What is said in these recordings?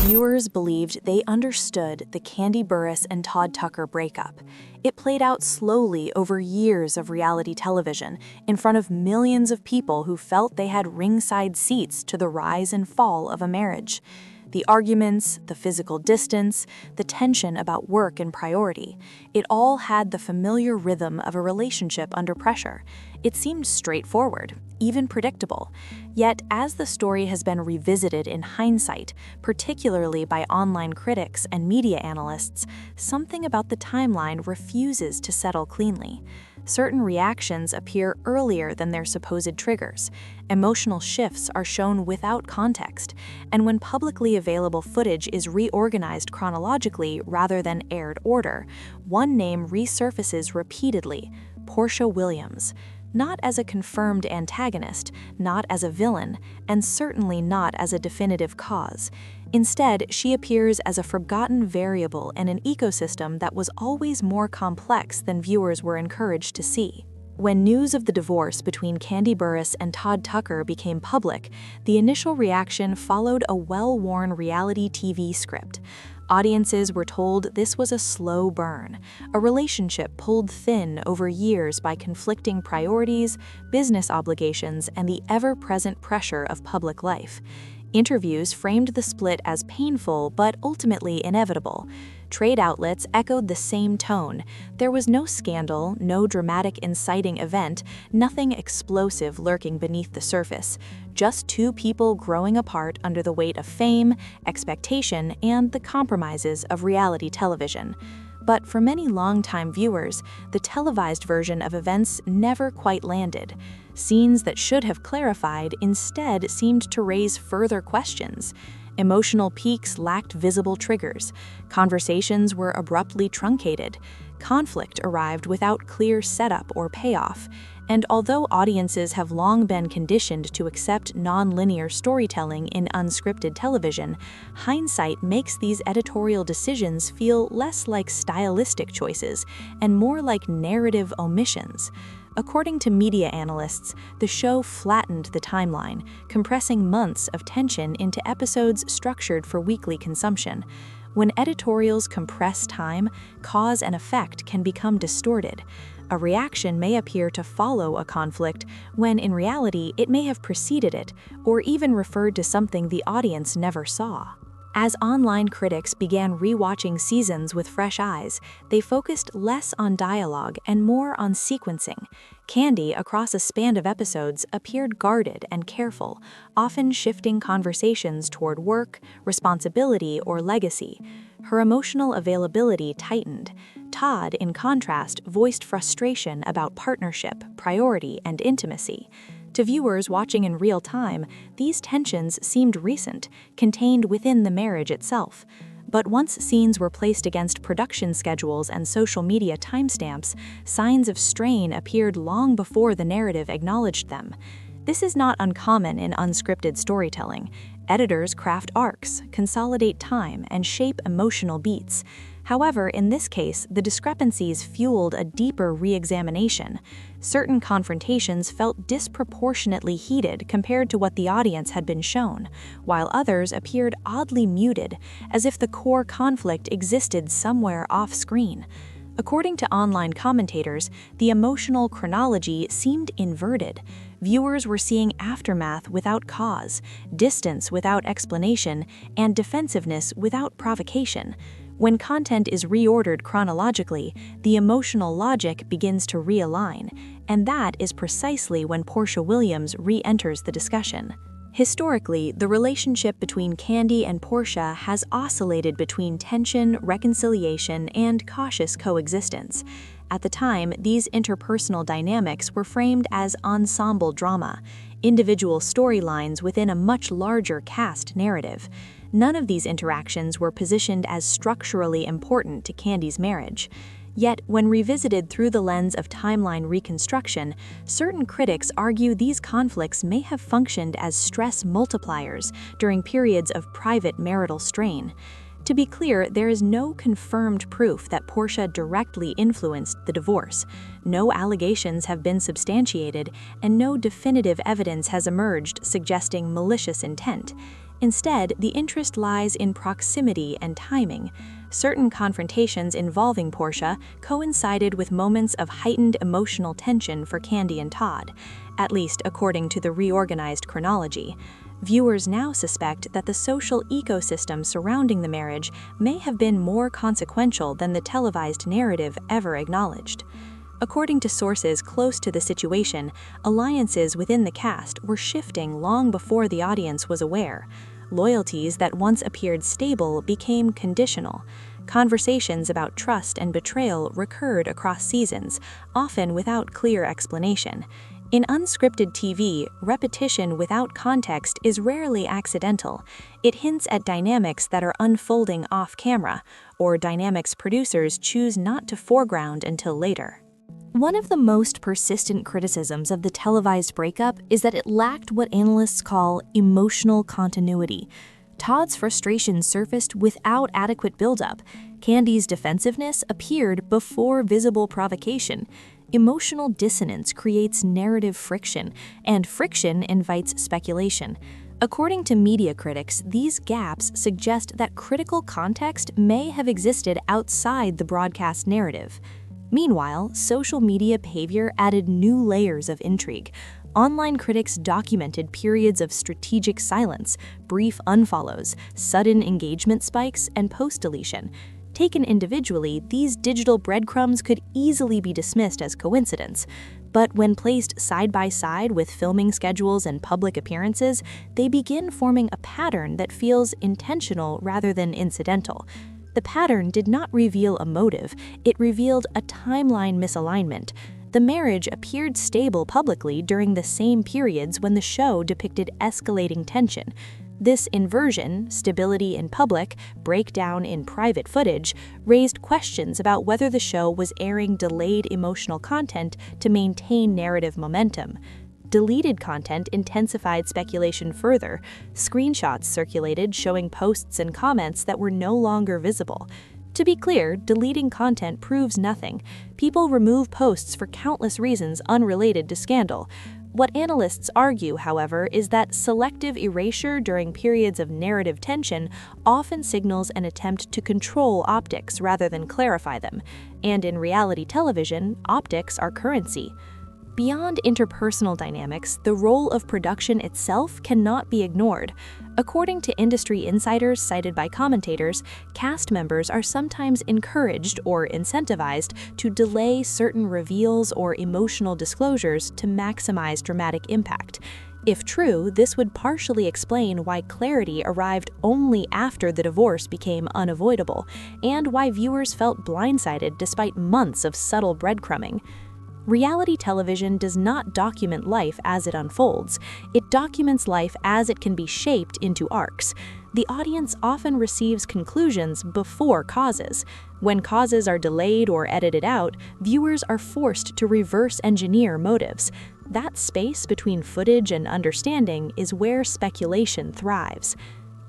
Viewers believed they understood the Kandi Burruss and Todd Tucker breakup. It played out slowly over years of reality television in front of millions of people who felt they had ringside seats to the rise and fall of a marriage. The arguments, the physical distance, the tension about work and priority, it all had the familiar rhythm of a relationship under pressure. It seemed straightforward, even predictable. Yet, as the story has been revisited in hindsight, particularly by online critics and media analysts, something about the timeline refuses to settle cleanly. Certain reactions appear earlier than their supposed triggers. Emotional shifts are shown without context, and when publicly available footage is reorganized chronologically rather than aired order, one name resurfaces repeatedly: Porsha Williams. Not as a confirmed antagonist, not as a villain, and certainly not as a definitive cause. Instead, she appears as a forgotten variable in an ecosystem that was always more complex than viewers were encouraged to see. When news of the divorce between Kandi Burruss and Todd Tucker became public, the initial reaction followed a well-worn reality TV script. Audiences were told this was a slow burn, a relationship pulled thin over years by conflicting priorities, business obligations, and the ever-present pressure of public life. Interviews framed the split as painful but ultimately inevitable. Trade outlets echoed the same tone. There was no scandal, no dramatic inciting event, nothing explosive lurking beneath the surface. Just two people growing apart under the weight of fame, expectation, and the compromises of reality television. But for many longtime viewers, the televised version of events never quite landed. Scenes that should have clarified instead seemed to raise further questions. Emotional peaks lacked visible triggers. Conversations were abruptly truncated. Conflict arrived without clear setup or payoff. And although audiences have long been conditioned to accept non-linear storytelling in unscripted television, hindsight makes these editorial decisions feel less like stylistic choices and more like narrative omissions. According to media analysts, the show flattened the timeline, compressing months of tension into episodes structured for weekly consumption. When editorials compress time, cause and effect can become distorted. A reaction may appear to follow a conflict, when in reality it may have preceded it, or even referred to something the audience never saw. As online critics began rewatching seasons with fresh eyes, they focused less on dialogue and more on sequencing. Kandi, across a span of episodes, appeared guarded and careful, often shifting conversations toward work, responsibility, or legacy. Her emotional availability tightened. Todd, in contrast, voiced frustration about partnership, priority, and intimacy. To viewers watching in real time, these tensions seemed recent, contained within the marriage itself. But once scenes were placed against production schedules and social media timestamps, signs of strain appeared long before the narrative acknowledged them. This is not uncommon in unscripted storytelling. Editors craft arcs, consolidate time, and shape emotional beats. However, in this case, the discrepancies fueled a deeper re-examination. Certain confrontations felt disproportionately heated compared to what the audience had been shown, while others appeared oddly muted, as if the core conflict existed somewhere off-screen. According to online commentators, the emotional chronology seemed inverted. Viewers were seeing aftermath without cause, distance without explanation, and defensiveness without provocation. When content is reordered chronologically, the emotional logic begins to realign, and that is precisely when Porsha Williams re-enters the discussion. Historically, the relationship between Kandi and Porsha has oscillated between tension, reconciliation, and cautious coexistence. At the time, these interpersonal dynamics were framed as ensemble drama, individual storylines within a much larger cast narrative. None of these interactions were positioned as structurally important to Kandi's marriage. Yet, when revisited through the lens of timeline reconstruction, certain critics argue these conflicts may have functioned as stress multipliers during periods of private marital strain. To be clear, there is no confirmed proof that Porsha directly influenced the divorce. No allegations have been substantiated, and no definitive evidence has emerged suggesting malicious intent. Instead, the interest lies in proximity and timing. Certain confrontations involving Porsha coincided with moments of heightened emotional tension for Kandi and Todd, at least according to the reorganized chronology. Viewers now suspect that the social ecosystem surrounding the marriage may have been more consequential than the televised narrative ever acknowledged. According to sources close to the situation, alliances within the cast were shifting long before the audience was aware. Loyalties that once appeared stable became conditional. Conversations about trust and betrayal recurred across seasons, often without clear explanation. In unscripted TV, repetition without context is rarely accidental. It hints at dynamics that are unfolding off-camera, or dynamics producers choose not to foreground until later. One of the most persistent criticisms of the televised breakup is that it lacked what analysts call emotional continuity. Todd's frustration surfaced without adequate buildup. Kandi's defensiveness appeared before visible provocation. Emotional dissonance creates narrative friction, and friction invites speculation. According to media critics, these gaps suggest that critical context may have existed outside the broadcast narrative. Meanwhile, social media behavior added new layers of intrigue. Online critics documented periods of strategic silence, brief unfollows, sudden engagement spikes, and post-deletion. Taken individually, these digital breadcrumbs could easily be dismissed as coincidence. But when placed side by side with filming schedules and public appearances, they begin forming a pattern that feels intentional rather than incidental. The pattern did not reveal a motive, it revealed a timeline misalignment. The marriage appeared stable publicly during the same periods when the show depicted escalating tension. This inversion, stability in public, breakdown in private footage, raised questions about whether the show was airing delayed emotional content to maintain narrative momentum. Deleted content intensified speculation further. Screenshots circulated showing posts and comments that were no longer visible. To be clear, deleting content proves nothing. People remove posts for countless reasons unrelated to scandal. What analysts argue, however, is that selective erasure during periods of narrative tension often signals an attempt to control optics rather than clarify them. And in reality television, optics are currency. Beyond interpersonal dynamics, the role of production itself cannot be ignored. According to industry insiders cited by commentators, cast members are sometimes encouraged or incentivized to delay certain reveals or emotional disclosures to maximize dramatic impact. If true, this would partially explain why clarity arrived only after the divorce became unavoidable, and why viewers felt blindsided despite months of subtle breadcrumbing. Reality television does not document life as it unfolds. It documents life as it can be shaped into arcs. The audience often receives conclusions before causes. When causes are delayed or edited out, viewers are forced to reverse engineer motives. That space between footage and understanding is where speculation thrives.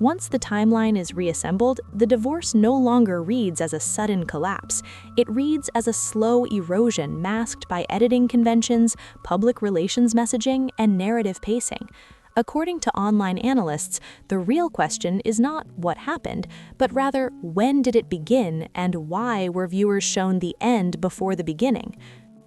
Once the timeline is reassembled, the divorce no longer reads as a sudden collapse. It reads as a slow erosion masked by editing conventions, public relations messaging, and narrative pacing. According to online analysts, the real question is not what happened, but rather when did it begin and why were viewers shown the end before the beginning?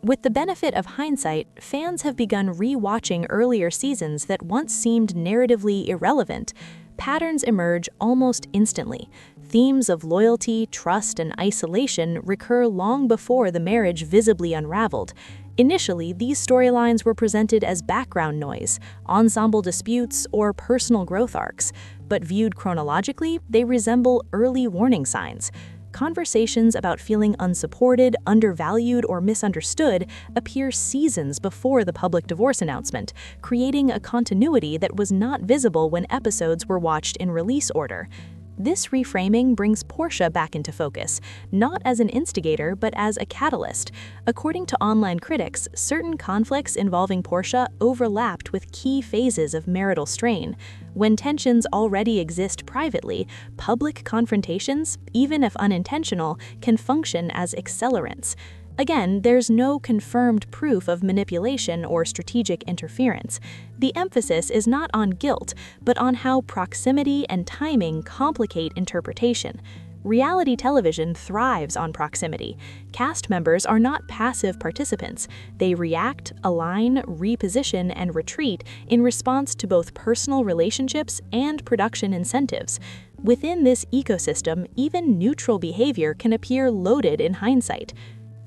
With the benefit of hindsight, fans have begun re-watching earlier seasons that once seemed narratively irrelevant. Patterns emerge almost instantly. Themes of loyalty, trust, and isolation recur long before the marriage visibly unraveled. Initially, these storylines were presented as background noise, ensemble disputes, or personal growth arcs, but viewed chronologically, they resemble early warning signs. Conversations about feeling unsupported, undervalued, or misunderstood appear seasons before the public divorce announcement, creating a continuity that was not visible when episodes were watched in release order. This reframing brings Porsha back into focus, not as an instigator but as a catalyst. According to online critics, certain conflicts involving Porsha overlapped with key phases of marital strain. When tensions already exist privately, public confrontations, even if unintentional, can function as accelerants. Again, there's no confirmed proof of manipulation or strategic interference. The emphasis is not on guilt, but on how proximity and timing complicate interpretation. Reality television thrives on proximity. Cast members are not passive participants. They react, align, reposition, and retreat in response to both personal relationships and production incentives. Within this ecosystem, even neutral behavior can appear loaded in hindsight.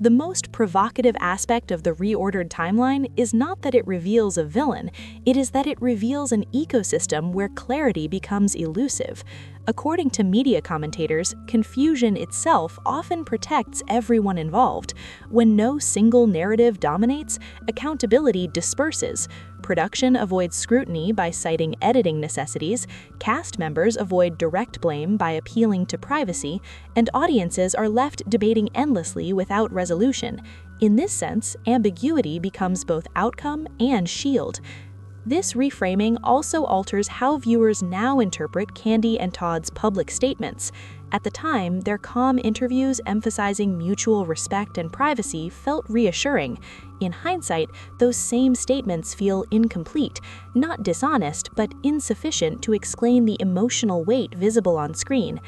The most provocative aspect of the reordered timeline is not that it reveals a villain, it is that it reveals an ecosystem where clarity becomes elusive. According to media commentators, confusion itself often protects everyone involved. When no single narrative dominates, accountability disperses. Production avoids scrutiny by citing editing necessities, cast members avoid direct blame by appealing to privacy, and audiences are left debating endlessly without resolution. In this sense, ambiguity becomes both outcome and shield. This reframing also alters how viewers now interpret Kandi and Todd's public statements. At the time, their calm interviews emphasizing mutual respect and privacy felt reassuring. In hindsight, those same statements feel incomplete, not dishonest, but insufficient to explain the emotional weight visible on screen.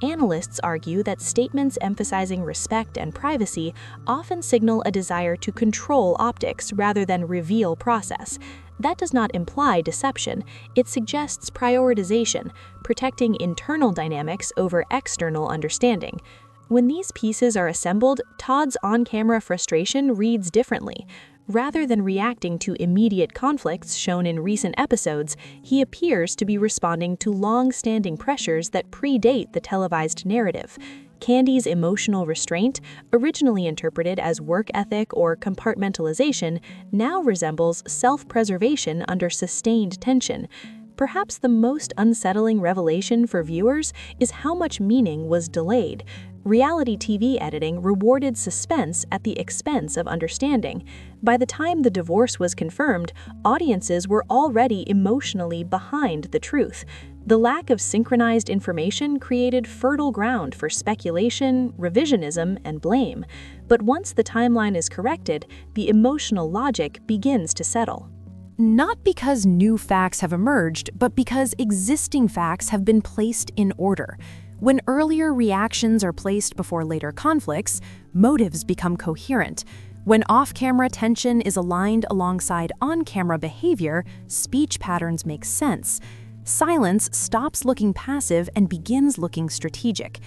Analysts argue that statements emphasizing respect and privacy often signal a desire to control optics rather than reveal process. That does not imply deception, it suggests prioritization, protecting internal dynamics over external understanding. When these pieces are assembled, Todd's on-camera frustration reads differently. Rather than reacting to immediate conflicts shown in recent episodes, he appears to be responding to long-standing pressures that predate the televised narrative. Kandi's emotional restraint, originally interpreted as work ethic or compartmentalization, now resembles self-preservation under sustained tension. Perhaps the most unsettling revelation for viewers is how much meaning was delayed. Reality TV editing rewarded suspense at the expense of understanding. By the time the divorce was confirmed, audiences were already emotionally behind the truth. The lack of synchronized information created fertile ground for speculation, revisionism, and blame. But once the timeline is corrected, the emotional logic begins to settle. Not because new facts have emerged, but because existing facts have been placed in order. When earlier reactions are placed before later conflicts, motives become coherent. When off-camera tension is aligned alongside on-camera behavior, speech patterns make sense. Silence stops looking passive and begins looking strategic.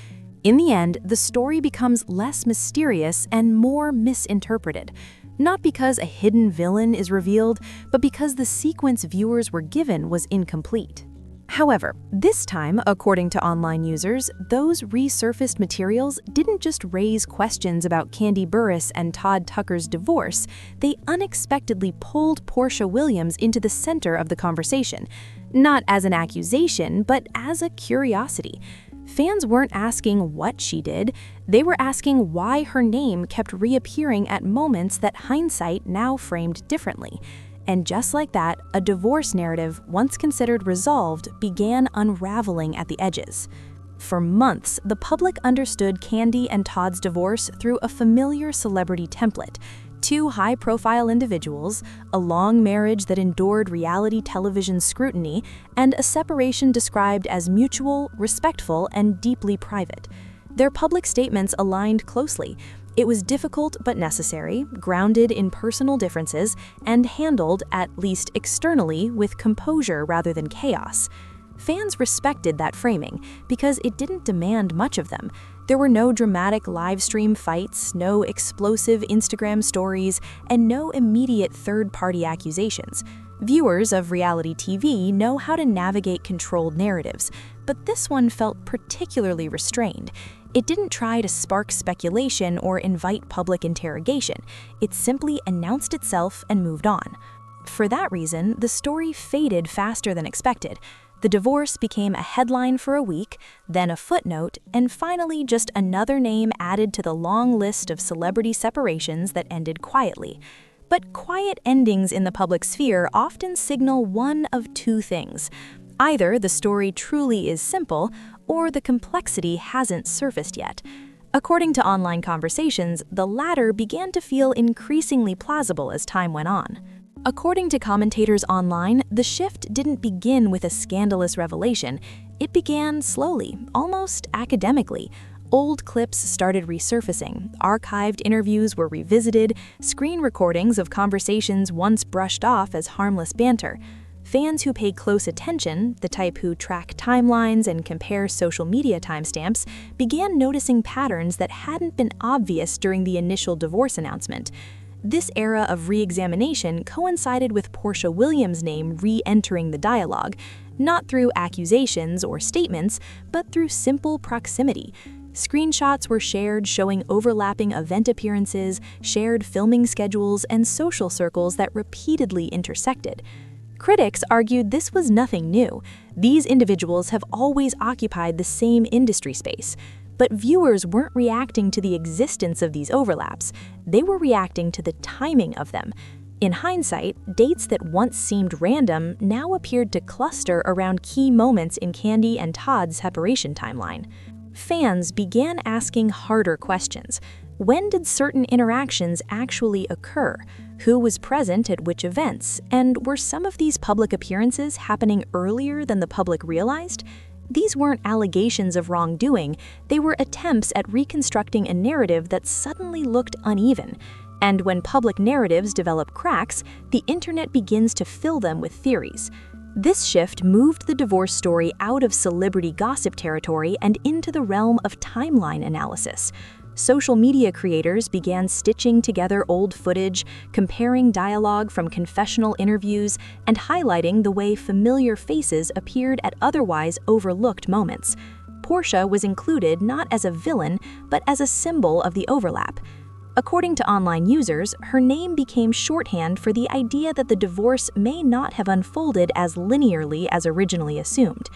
In the end, the story becomes less mysterious and more misinterpreted. Not because a hidden villain is revealed, but because the sequence viewers were given was incomplete. However, this time, according to online users, those resurfaced materials didn't just raise questions about Kandi Burruss and Todd Tucker's divorce, they unexpectedly pulled Porsha Williams into the center of the conversation, not as an accusation, but as a curiosity. Fans weren't asking what she did, they were asking why her name kept reappearing at moments that hindsight now framed differently. And just like that, a divorce narrative, once considered resolved, began unraveling at the edges. For months, the public understood Kandi and Todd's divorce through a familiar celebrity template: two high-profile individuals, a long marriage that endured reality television scrutiny, and a separation described as mutual, respectful, and deeply private. Their public statements aligned closely. It was difficult but necessary, grounded in personal differences, and handled, at least externally, with composure rather than chaos. Fans respected that framing because it didn't demand much of them. There were no dramatic live-stream fights, no explosive Instagram stories, and no immediate third-party accusations. Viewers of reality TV know how to navigate controlled narratives, but this one felt particularly restrained. It didn't try to spark speculation or invite public interrogation. It simply announced itself and moved on. For that reason, the story faded faster than expected. The divorce became a headline for a week, then a footnote, and finally just another name added to the long list of celebrity separations that ended quietly. But quiet endings in the public sphere often signal one of two things. Either the story truly is simple, or the complexity hasn't surfaced yet. According to online conversations, the latter began to feel increasingly plausible as time went on. According to commentators online, the shift didn't begin with a scandalous revelation. It began slowly, almost academically. Old clips started resurfacing, archived interviews were revisited, screen recordings of conversations once brushed off as harmless banter. Fans who paid close attention, the type who track timelines and compare social media timestamps, began noticing patterns that hadn't been obvious during the initial divorce announcement. This era of re-examination coincided with Porsha Williams' name re-entering the dialogue, not through accusations or statements, but through simple proximity. Screenshots were shared showing overlapping event appearances, shared filming schedules, and social circles that repeatedly intersected. Critics argued this was nothing new. These individuals have always occupied the same industry space. But viewers weren't reacting to the existence of these overlaps. They were reacting to the timing of them. In hindsight, dates that once seemed random now appeared to cluster around key moments in Kandi and Todd's separation timeline. Fans began asking harder questions. When did certain interactions actually occur? Who was present at which events? And were some of these public appearances happening earlier than the public realized? These weren't allegations of wrongdoing, they were attempts at reconstructing a narrative that suddenly looked uneven. And when public narratives develop cracks, the internet begins to fill them with theories. This shift moved the divorce story out of celebrity gossip territory and into the realm of timeline analysis. Social media creators began stitching together old footage, comparing dialogue from confessional interviews, and highlighting the way familiar faces appeared at otherwise overlooked moments. Porsha was included not as a villain, but as a symbol of the overlap. According to online users, her name became shorthand for the idea that the divorce may not have unfolded as linearly as originally assumed.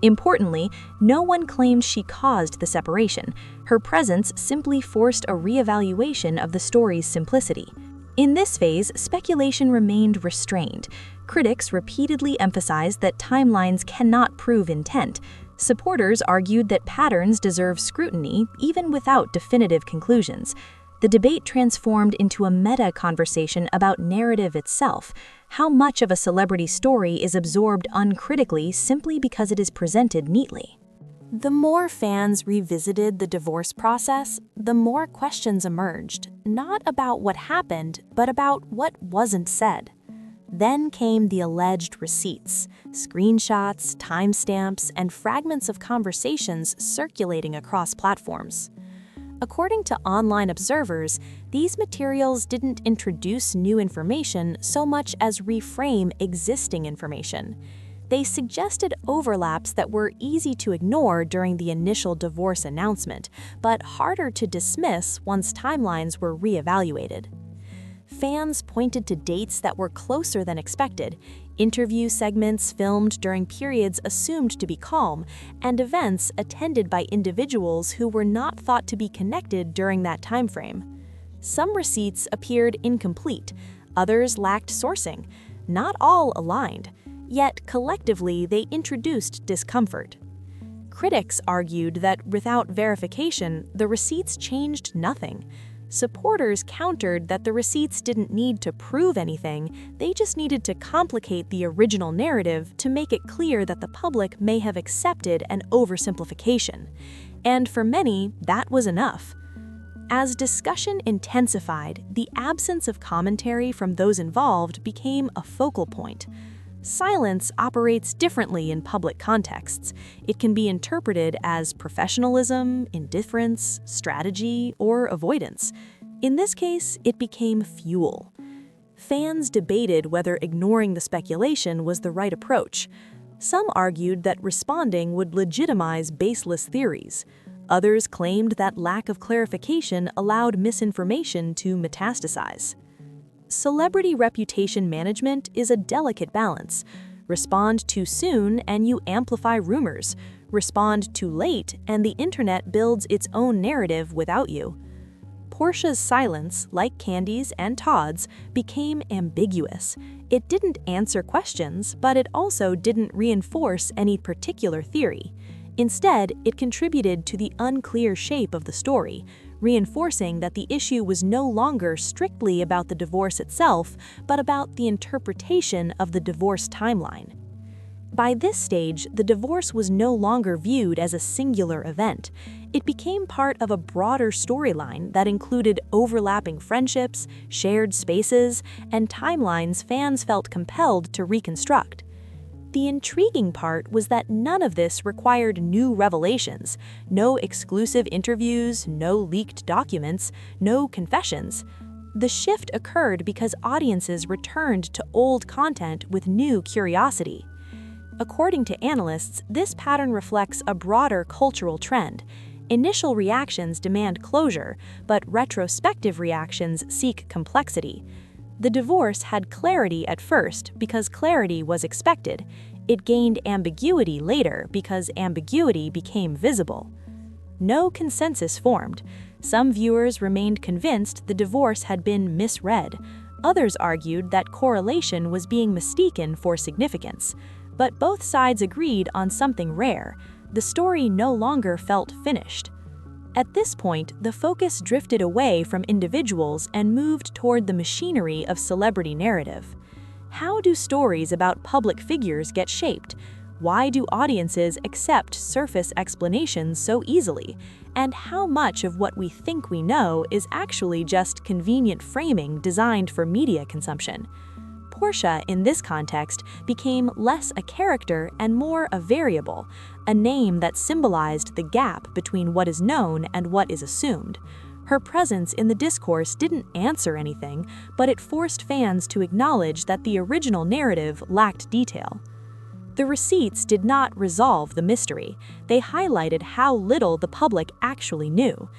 Importantly, no one claimed she caused the separation. Her presence simply forced a reevaluation of the story's simplicity. In this phase, speculation remained restrained. Critics repeatedly emphasized that timelines cannot prove intent. Supporters argued that patterns deserve scrutiny, even without definitive conclusions. The debate transformed into a meta-conversation about narrative itself. How much of a celebrity story is absorbed uncritically simply because it is presented neatly? The more fans revisited the divorce process, the more questions emerged, not about what happened, but about what wasn't said. Then came the alleged receipts, screenshots, timestamps, and fragments of conversations circulating across platforms. According to online observers, these materials didn't introduce new information so much as reframe existing information. They suggested overlaps that were easy to ignore during the initial divorce announcement, but harder to dismiss once timelines were reevaluated. Fans pointed to dates that were closer than expected, interview segments filmed during periods assumed to be calm, and events attended by individuals who were not thought to be connected during that time frame. Some receipts appeared incomplete, others lacked sourcing. Not all aligned, yet collectively they introduced discomfort. Critics argued that without verification, the receipts changed nothing. Supporters countered that the receipts didn't need to prove anything, they just needed to complicate the original narrative to make it clear that the public may have accepted an oversimplification. And for many, that was enough. As discussion intensified, the absence of commentary from those involved became a focal point. Silence operates differently in public contexts. It can be interpreted as professionalism, indifference, strategy, or avoidance. In this case, it became fuel. Fans debated whether ignoring the speculation was the right approach. Some argued that responding would legitimize baseless theories. Others claimed that lack of clarification allowed misinformation to metastasize. Celebrity reputation management is a delicate balance. Respond too soon and you amplify rumors. Respond too late and the internet builds its own narrative without you. Porsha's silence, like Kandi's and Todd's, became ambiguous. It didn't answer questions, but it also didn't reinforce any particular theory. Instead, it contributed to the unclear shape of the story, reinforcing that the issue was no longer strictly about the divorce itself, but about the interpretation of the divorce timeline. By this stage, the divorce was no longer viewed as a singular event. It became part of a broader storyline that included overlapping friendships, shared spaces, and timelines fans felt compelled to reconstruct. The intriguing part was that none of this required new revelations, no exclusive interviews, no leaked documents, no confessions. The shift occurred because audiences returned to old content with new curiosity. According to analysts, this pattern reflects a broader cultural trend. Initial reactions demand closure, but retrospective reactions seek complexity. The divorce had clarity at first because clarity was expected. It gained ambiguity later because ambiguity became visible. No consensus formed. Some viewers remained convinced the divorce had been misread. Others argued that correlation was being mistaken for significance. But both sides agreed on something rare. The story no longer felt finished. At this point, the focus drifted away from individuals and moved toward the machinery of celebrity narrative. How do stories about public figures get shaped? Why do audiences accept surface explanations so easily? And how much of what we think we know is actually just convenient framing designed for media consumption? Porsha, in this context, became less a character and more a variable, a name that symbolized the gap between what is known and what is assumed. Her presence in the discourse didn't answer anything, but it forced fans to acknowledge that the original narrative lacked detail. The receipts did not resolve the mystery. They highlighted how little the public actually knew.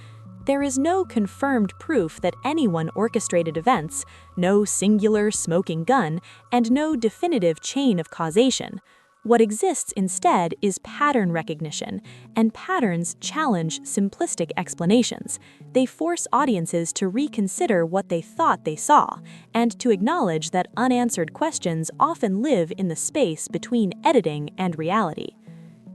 There is no confirmed proof that anyone orchestrated events, no singular smoking gun, and no definitive chain of causation. What exists instead is pattern recognition, and patterns challenge simplistic explanations. They force audiences to reconsider what they thought they saw, and to acknowledge that unanswered questions often live in the space between editing and reality.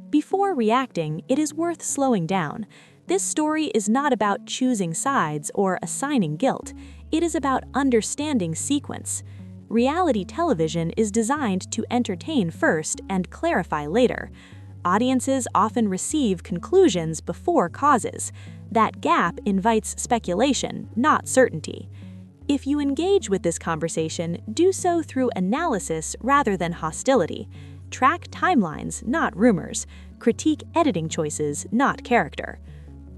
Before reacting, it is worth slowing down. This story is not about choosing sides or assigning guilt. It is about understanding sequence. Reality television is designed to entertain first and clarify later. Audiences often receive conclusions before causes. That gap invites speculation, not certainty. If you engage with this conversation, do so through analysis rather than hostility. Track timelines, not rumors. Critique editing choices, not character.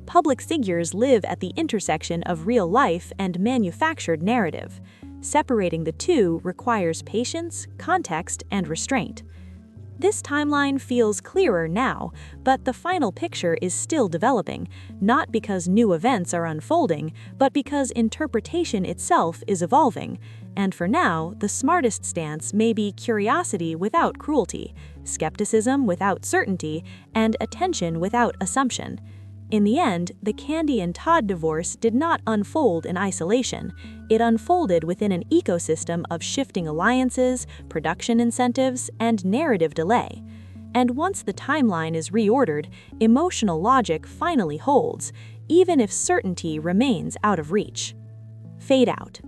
Public figures live at the intersection of real life and manufactured narrative. Separating the two requires patience, context, and restraint. This timeline feels clearer now, but the final picture is still developing, not because new events are unfolding, but because interpretation itself is evolving. And for now, the smartest stance may be curiosity without cruelty, skepticism without certainty, and attention without assumption. In the end, the Kandi and Todd divorce did not unfold in isolation. It unfolded within an ecosystem of shifting alliances, production incentives, and narrative delay. And once the timeline is reordered, emotional logic finally holds, even if certainty remains out of reach. Fade out.